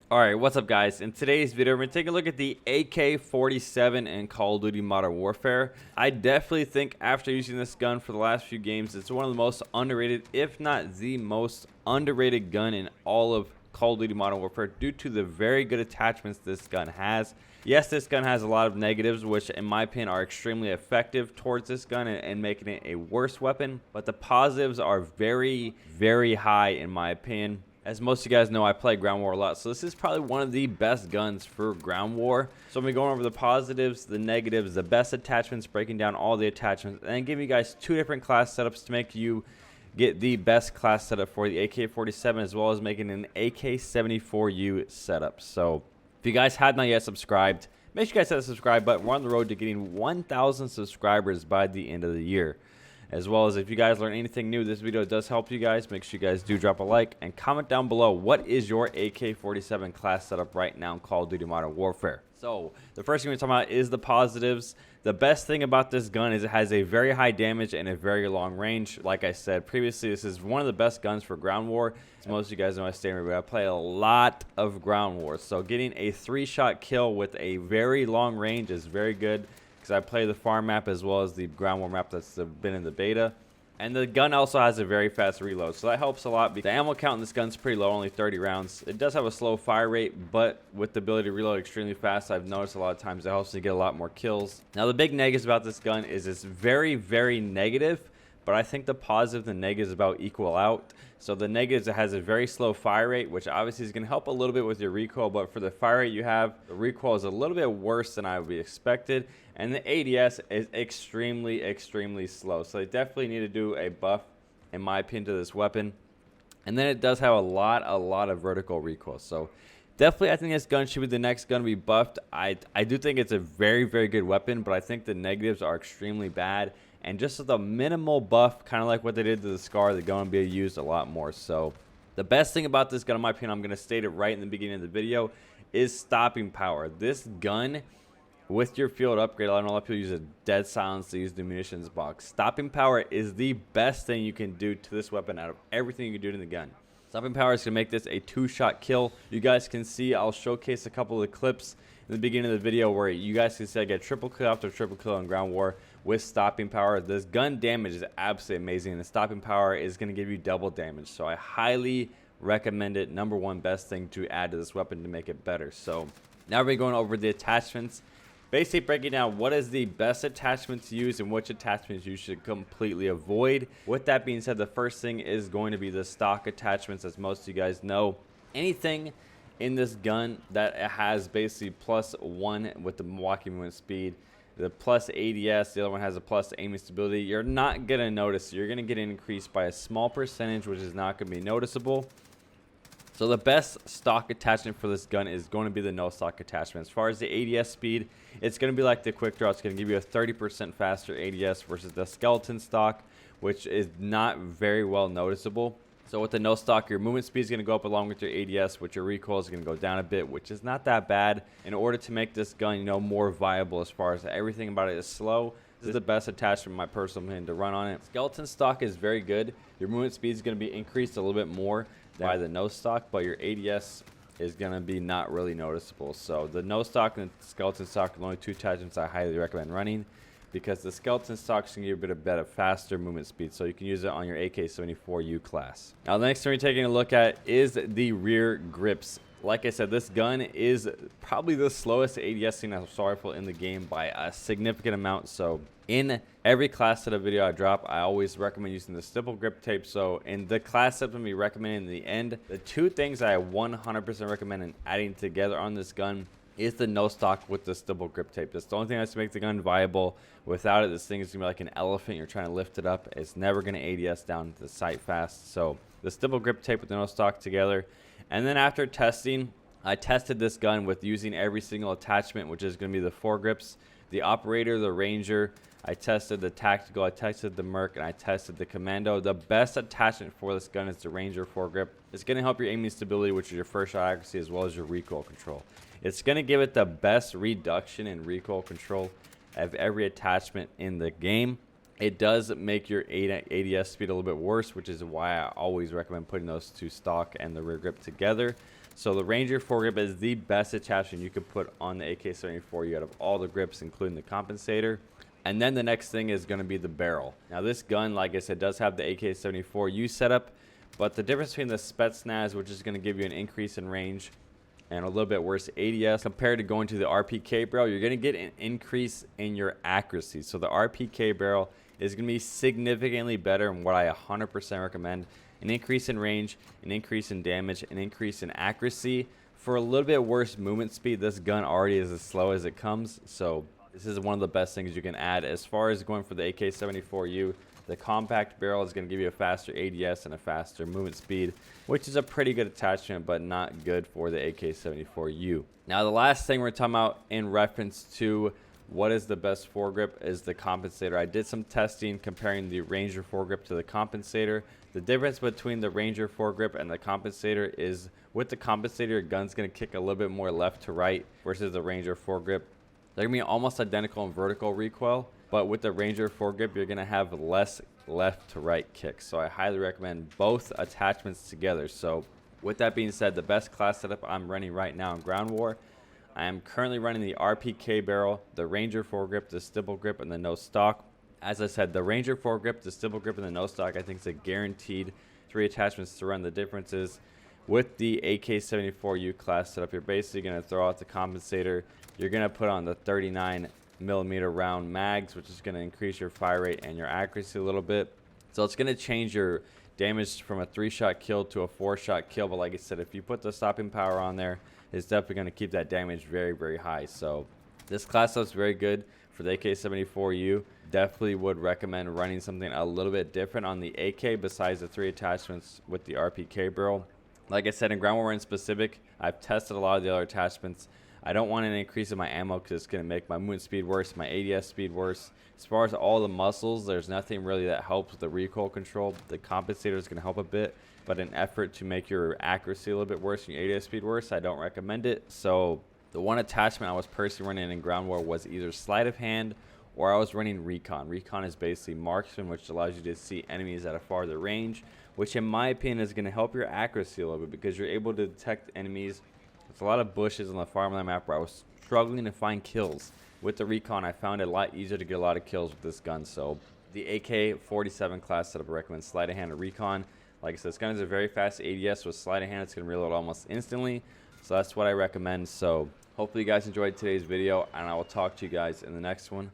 Alright, what's up guys? In today's video, we're going to take a look at the AK-47 in Call of Duty Modern Warfare. I definitely think after using this gun for the last few games, it's one of the most underrated, if not the most underrated gun in all of Call of Duty Modern Warfare due to the very good attachments this gun has. Yes, this gun has a lot of negatives, which in my opinion are extremely effective towards this gun and making it a worse weapon, but the positives are very, very high in my opinion. As most of you guys know, I play ground war a lot, so this is probably one of the best guns for ground war. So I'm going to be going over the positives, the negatives, the best attachments, breaking down all the attachments, and then give you guys two different class setups to make you get the best class setup for the AK-47, as well as making an AK-74U setup. So if you guys have not yet subscribed, make sure you guys hit the subscribe button. We're on the road to getting 1,000 subscribers by the end of the year. As well as if you guys learn anything new, this video does help you guys. Make sure you guys do drop a like and comment down below what is your AK-47 class setup right now in Call of Duty Modern Warfare. So the first thing we're talking about is the positives. The best thing about this gun is it has a very high damage and a very long range. Like I said previously, this is one of the best guns for ground war. As most of you guys know, I play a lot of ground wars. So getting a 3-shot kill with a very long range is very good. I play the farm map as well as the ground war map that's been in the beta, and the gun also has a very fast reload, so that helps a lot. The ammo count in this gun's pretty low, only 30 rounds. It does have a slow fire rate, but with the ability to reload extremely fast, I've noticed a lot of times it helps me get a lot more kills. Now the big negatives about this gun is it's very, very negative, but I think the positive and the negatives about equal out. So the negatives, it has a very slow fire rate, which obviously is going to help a little bit with your recoil, but for the fire rate you have, the recoil is a little bit worse than I would be expected, and the ADS is extremely, extremely slow. So they definitely need to do a buff, in my opinion, to this weapon. And then it does have a lot of vertical recoil. So definitely, I think this gun should be the next gun to be buffed. I do think it's a very, very good weapon, but I think the negatives are extremely bad. And just with a minimal buff, kind of like what they did to the Scar, they're going to be used a lot more. So the best thing about this gun, in my opinion, I'm going to state it right in the beginning of the video, is stopping power. This gun, with your field upgrade, I know a lot of people use a dead silence to use the munitions box. Stopping power is the best thing you can do to this weapon out of everything you can do to the gun. Stopping power is going to make this a 2-shot kill. You guys can see, I'll showcase a couple of the clips in the beginning of the video where you guys can see I get triple kill after triple kill in ground war with stopping power. This gun damage is absolutely amazing, and the stopping power is going to give you double damage. So I highly recommend it. Number one best thing to add to this weapon to make it better. So now we're going over the attachments. Basically breaking down what is the best attachment to use and which attachments you should completely avoid. With that being said, the first thing is going to be the stock attachments. As most of you guys know, anything in this gun that has basically +1 with the walking movement speed, the plus ADS, the other one has a plus aiming stability, you're not going to notice. You're going to get an increase by a small percentage, which is not going to be noticeable. So the best stock attachment for this gun is going to be the no stock attachment. As far as the ADS speed, it's going to be like the quick draw. It's going to give you a 30% faster ADS versus the skeleton stock, which is not very well noticeable. So with the no stock, your movement speed is going to go up along with your ADS, which your recoil is going to go down a bit, which is not that bad. In order to make this gun, more viable as far as everything about it is slow, this is the best attachment, in my personal opinion, to run on it. Skeleton stock is very good. Your movement speed is going to be increased a little bit more by the no stock, but your ADS is going to be not really noticeable. So the no stock and the skeleton stock are the only two attachments I highly recommend running, because the skeleton stock is going to give you a better, faster movement speed, so you can use it on your AK-74U class. Now the next thing we're taking a look at is the rear grips. Like I said, this gun is probably the slowest ADS thing that's rifle in the game by a significant amount. So in every class setup video I drop, I always recommend using the stipple grip tape. So in the class setup we recommend in the end, the two things I 100% recommend in adding together on this gun is the no stock with the stipple grip tape. That's the only thing that's to make the gun viable. Without it, this thing is gonna be like an elephant. You're trying to lift it up. It's never gonna ADS down the sight fast. So the stipple grip tape with the no stock together. And then after testing, I tested this gun with using every single attachment, which is gonna be the foregrips, the operator, the ranger. I tested the tactical, I tested the merc, and I tested the commando. The best attachment for this gun is the ranger foregrip. It's gonna help your aiming stability, which is your first shot accuracy, as well as your recoil control. It's going to give it the best reduction in recoil control of every attachment in the game. It does make your ADS speed a little bit worse, which is why I always recommend putting those two stock and the rear grip together. So the Ranger foregrip is the best attachment you could put on the AK-74 out of all the grips, including the compensator. And then the next thing is going to be the barrel. Now this gun, like I said, does have the AK-74U setup, but the difference between the Spetsnaz, which is going to give you an increase in range and a little bit worse ADS, compared to going to the RPK barrel, you're going to get an increase in your accuracy. So the RPK barrel is going to be significantly better, and what I 100% recommend: an increase in range, an increase in damage, an increase in accuracy. For a little bit worse movement speed, this gun already is as slow as it comes, so this is one of the best things you can add. As far as going for the AK-74U, the compact barrel is going to give you a faster ADS and a faster movement speed, which is a pretty good attachment, but not good for the AK-74U. Now the last thing we're talking about in reference to what is the best foregrip is the compensator. I did some testing comparing the Ranger foregrip to the compensator. The difference between the Ranger foregrip and the compensator is with the compensator, your gun's going to kick a little bit more left to right versus the Ranger foregrip. They're going to be almost identical in vertical recoil, but with the Ranger foregrip, you're going to have less left to right kicks. So I highly recommend both attachments together. So with that being said, the best class setup I'm running right now in Ground War, I am currently running the RPK barrel, the Ranger foregrip, the stipple grip, and the no stock. As I said, the Ranger foregrip, the stipple grip, and the no stock, I think is a guaranteed 3 attachments to run. The differences with the AK-74U class setup, you're basically going to throw out the compensator. You're going to put on the 39mm round mags, which is going to increase your fire rate and your accuracy a little bit. So it's going to change your damage from a 3-shot kill to a 4-shot kill. But like I said, if you put the stopping power on there, it's definitely going to keep that damage very, very high. So this class setup's very good for the AK-74U. Definitely would recommend running something a little bit different on the AK besides the 3 attachments with the RPK barrel. Like I said, in Ground War in specific, I've tested a lot of the other attachments. I don't want an increase in my ammo because it's going to make my movement speed worse, my ADS speed worse. As far as all the muscles, there's nothing really that helps with the recoil control. The compensator is going to help a bit, but in effort to make your accuracy a little bit worse and your ADS speed worse, I don't recommend it. So the one attachment I was personally running in Ground War was either sleight of hand or I was running recon. Recon is basically marksman, which allows you to see enemies at a farther range, which in my opinion is going to help your accuracy a little bit because you're able to detect enemies. There's a lot of bushes on the farmland map where I was struggling to find kills. With the recon, I found it a lot easier to get a lot of kills with this gun. So the AK-47 class setup, I recommend sleight of hand or recon. Like I said, this gun is a very fast ADS. With sleight of hand, it's going to reload almost instantly. So that's what I recommend. So hopefully you guys enjoyed today's video, and I will talk to you guys in the next one.